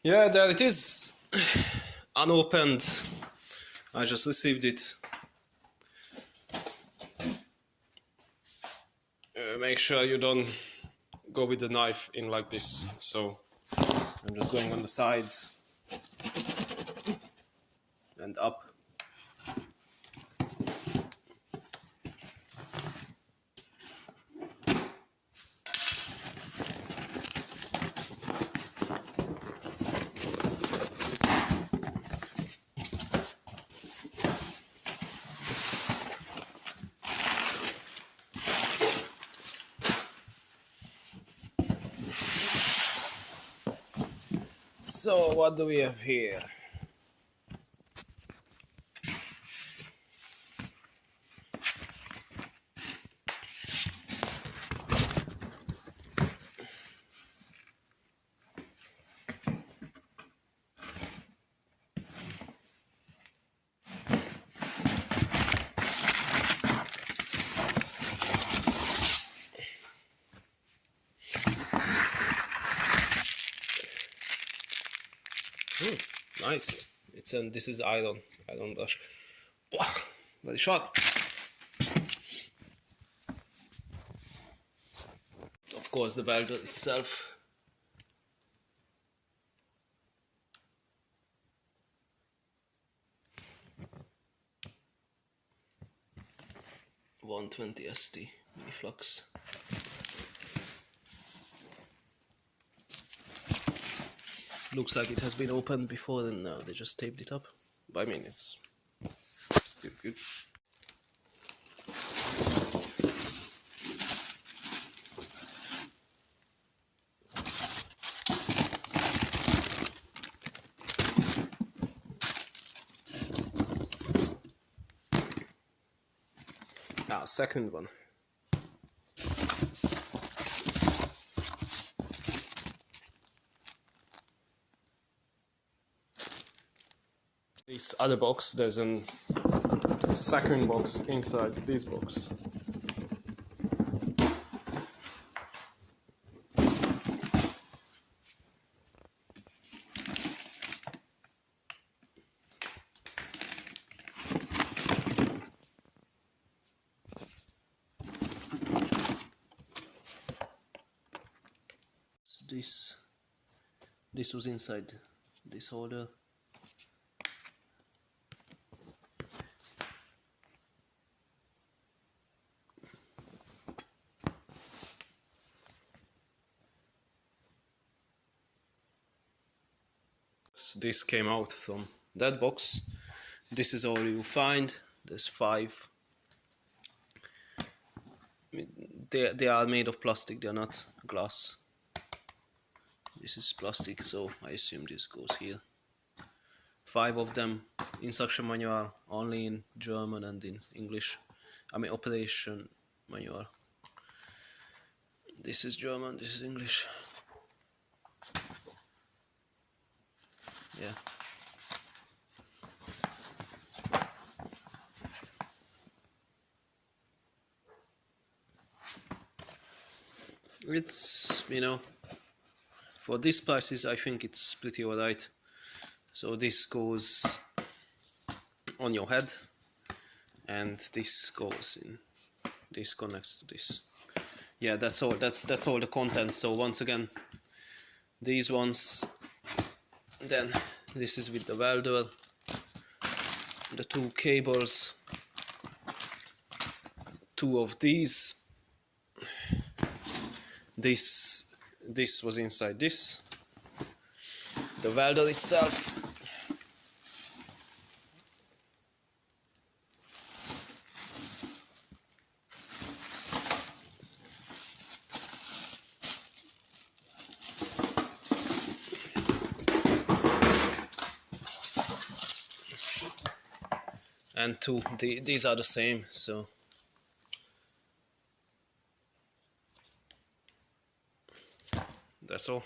Yeah, there it is. Unopened. I just received it. Make sure you don't go with the knife in like this. So I'm just going on the sides and up. So what do we have here? Nice. This is iron brush. Wow, very sharp. Of course, the welder itself. $120 ST Miniflux. Looks like it has been opened before, and now they just taped it up. But I mean, it's still good. Second one. This other box, there's a second box inside this box. This was inside this holder. This came out from that box. This is all you find. There's 5. They are made of plastic, they're not glass. This is plastic, so I assume this goes here. 5 of them. Instruction manual only in German and in English. I mean operation manual. This is German, this is English. Yeah. It's, you know, for these prices I think it's pretty alright. So this goes on your head and this goes in, this connects to this. Yeah, that's all, that's all the content. So once again, these ones, then this is with the welder, the 2 cables, 2 of these. This was inside this, the welder itself, and 2, these are the same, so that's all.